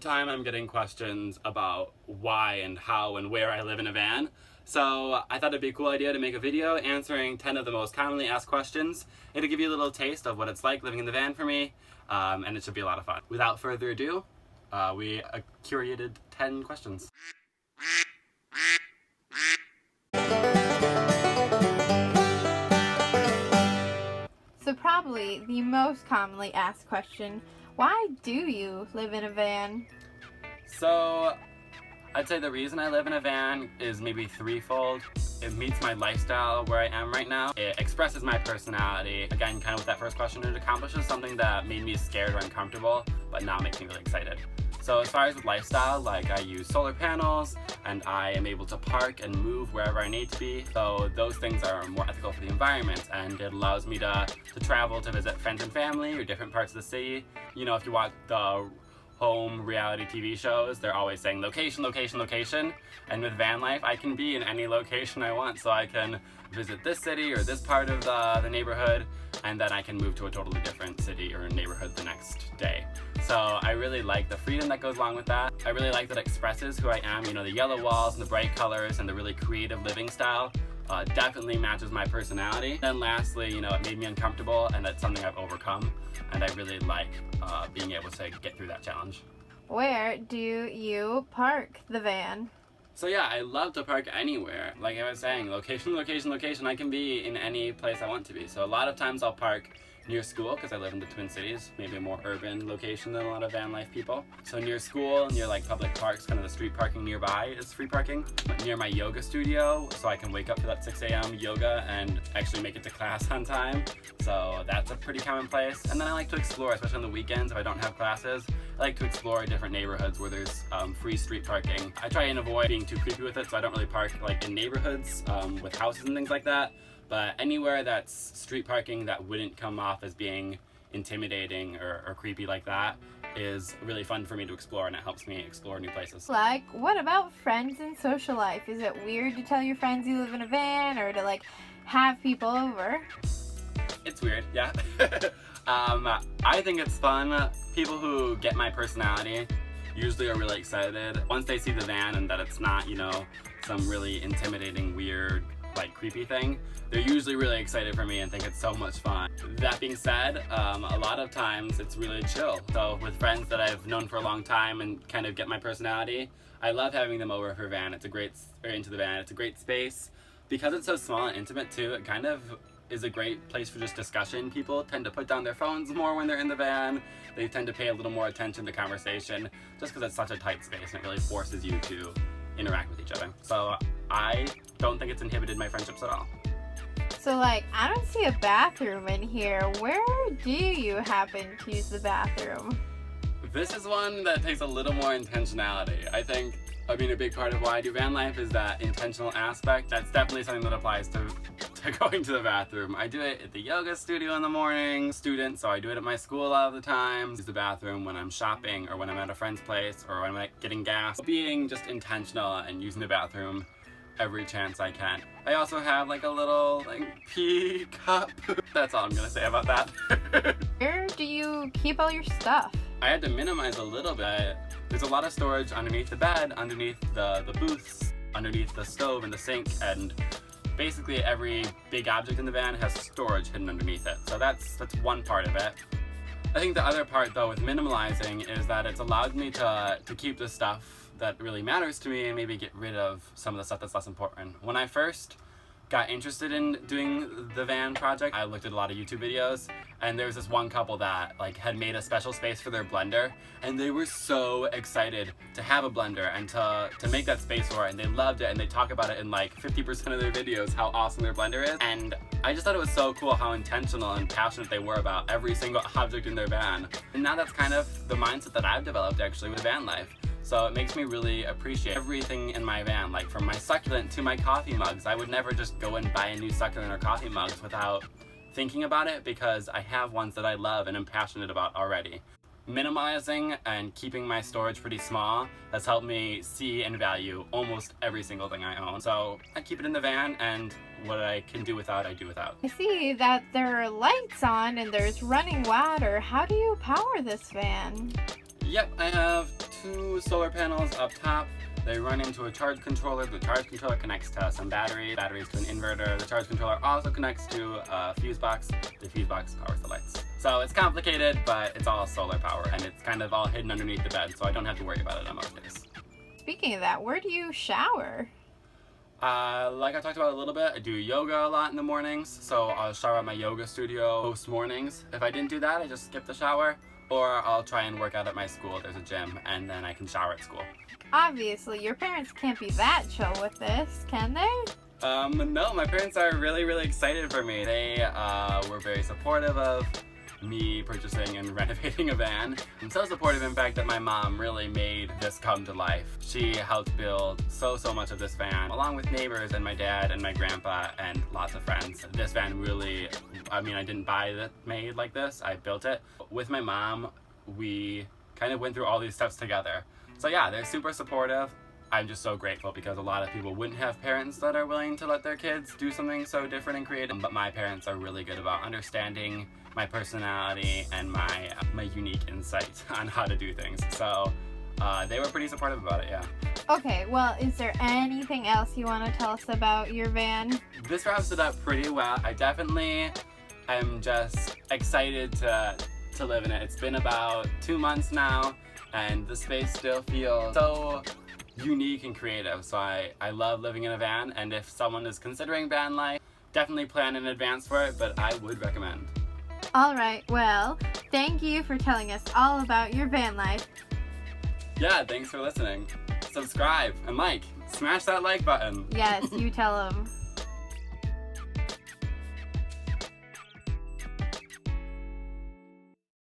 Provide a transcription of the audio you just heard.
the time I'm getting questions about why and how and where I live in a van. So I thought it'd be a cool idea to make a video answering 10 of the most commonly asked questions. It'll give you a little taste of what it's like living in the van for me, and it should be a lot of fun. Without further ado, we curated 10 questions. So probably the most commonly asked question, why do you live in a van? So I'd say the reason I live in a van is maybe threefold. It meets my lifestyle where I am right now. It expresses my personality. Again, kind of with that first question, it accomplishes something that made me scared or uncomfortable, but now makes me really excited. So as far as with lifestyle, like I use solar panels and I am able to park and move wherever I need to be. So those things are more ethical for the environment, and it allows me to travel to visit friends and family or different parts of the city. You know, if you watch the home reality TV shows, they're always saying location, location, location. And with van life, I can be in any location I want. So I can visit this city or this part of the neighborhood, and then I can move to a totally different city or neighborhood the next day. So I really like the freedom that goes along with that. I really like that it expresses who I am. You know, the yellow walls and the bright colors and the really creative living style definitely matches my personality. And lastly, you know, it made me uncomfortable, and that's something I've overcome, and I really like being able to get through that challenge. Where do you park the van? So yeah, I love to park anywhere. Like I was saying, location, location, location. I can be in any place I want to be. So a lot of times I'll park near school because I live in the Twin Cities, maybe a more urban location than a lot of van life people. So near school, near like public parks, kind of the street parking nearby is free parking. Near my yoga studio, so I can wake up for that 6 a.m. yoga and actually make it to class on time. So that's a pretty common place. And then I like to explore, especially on the weekends if I don't have classes. I like to explore different neighborhoods where there's free street parking. I try and avoid being too creepy with it, so I don't really park like in neighborhoods with houses and things like that. But anywhere that's street parking that wouldn't come off as being intimidating or creepy like that is really fun for me to explore, and it helps me explore new places. Like, what about friends and social life? Is it weird to tell your friends you live in a van or to like have people over? It's weird, yeah. I think it's fun. People who get my personality usually are really excited once they see the van and that it's not, you know, some really intimidating, weird, like creepy thing. They're usually really excited for me and think it's so much fun. That being said, a lot of times it's really chill. So with friends that I've known for a long time and kind of get my personality, I love having them over for van. It's a great space. Because it's so small and intimate too, it kind of is a great place for just discussion. People tend to put down their phones more when they're in the van. They tend to pay a little more attention to conversation just because it's such a tight space and it really forces you to interact with each other. So I don't think it's inhibited my friendships at all. So like, I don't see a bathroom in here. Where do you happen to use the bathroom? This is one that takes a little more intentionality. I mean, a big part of why I do van life is that intentional aspect. That's definitely something that applies to going to the bathroom. I do it at the yoga studio in the morning, student, so I do it at my school a lot of the time. Use the bathroom when I'm shopping or when I'm at a friend's place or when I'm getting gas. Being just intentional and using the bathroom every chance I can. I also have like a little pee cup. That's all I'm gonna say about that. Where do you keep all your stuff? I had to minimize a little bit. There's a lot of storage underneath the bed, underneath the booths, underneath the stove and the sink, and basically every big object in the van has storage hidden underneath it. So that's one part of it. I think the other part though with minimalizing is that it's allowed me to keep the stuff that really matters to me and maybe get rid of some of the stuff that's less important. When I first got interested in doing the van project, I looked at a lot of YouTube videos, and there was this one couple that had made a special space for their blender, and they were so excited to have a blender and to make that space for it, and they loved it, and they talk about it in 50% of their videos how awesome their blender is. And I just thought it was so cool how intentional and passionate they were about every single object in their van. And now that's kind of the mindset that I've developed actually with van life. So it makes me really appreciate everything in my van, from my succulent to my coffee mugs. I would never just go and buy a new succulent or coffee mugs without thinking about it, because I have ones that I love and am passionate about already. Minimalizing and keeping my storage pretty small has helped me see and value almost every single thing I own. So I keep it in the van, and what I can do without, I do without. I see that there are lights on and there's running water. How do you power this van? Yep, I have 2 solar panels up top. They run into a charge controller. The charge controller connects to some batteries to an inverter. The charge controller also connects to a fuse box. The fuse box powers the lights. So it's complicated, but it's all solar power, and it's kind of all hidden underneath the bed, so I don't have to worry about it on most days. Speaking of that, where do you shower? Like I talked about a little bit, I do yoga a lot in the mornings, so I'll shower at my yoga studio most mornings. If I didn't do that, I just skip the shower, or I'll try and work out at my school. There's a gym, and then I can shower at school. Obviously, your parents can't be that chill with this, can they? No, my parents are really, really excited for me. They were very supportive of me purchasing and renovating a van. I'm so supportive, in fact, that my mom really made this come to life. She helped build so much of this van, along with neighbors and my dad and my grandpa and lots of friends. This van really, I didn't buy it made like this, I built it. With my mom, we kind of went through all these steps together. So yeah, they're super supportive. I'm just so grateful because a lot of people wouldn't have parents that are willing to let their kids do something so different and creative, but my parents are really good about understanding my personality and my unique insight on how to do things. So they were pretty supportive about it, yeah. Okay, well, is there anything else you want to tell us about your van? This wraps it up pretty well. I definitely am just excited to live in it. It's been about 2 months now, and the space still feels so unique and creative. So I love living in a van, and if someone is considering van life, definitely plan in advance for it, but I would recommend. All right, well, thank you for telling us all about your van life. Yeah, thanks for listening. Subscribe and like. Smash that like button. Yes, you tell them.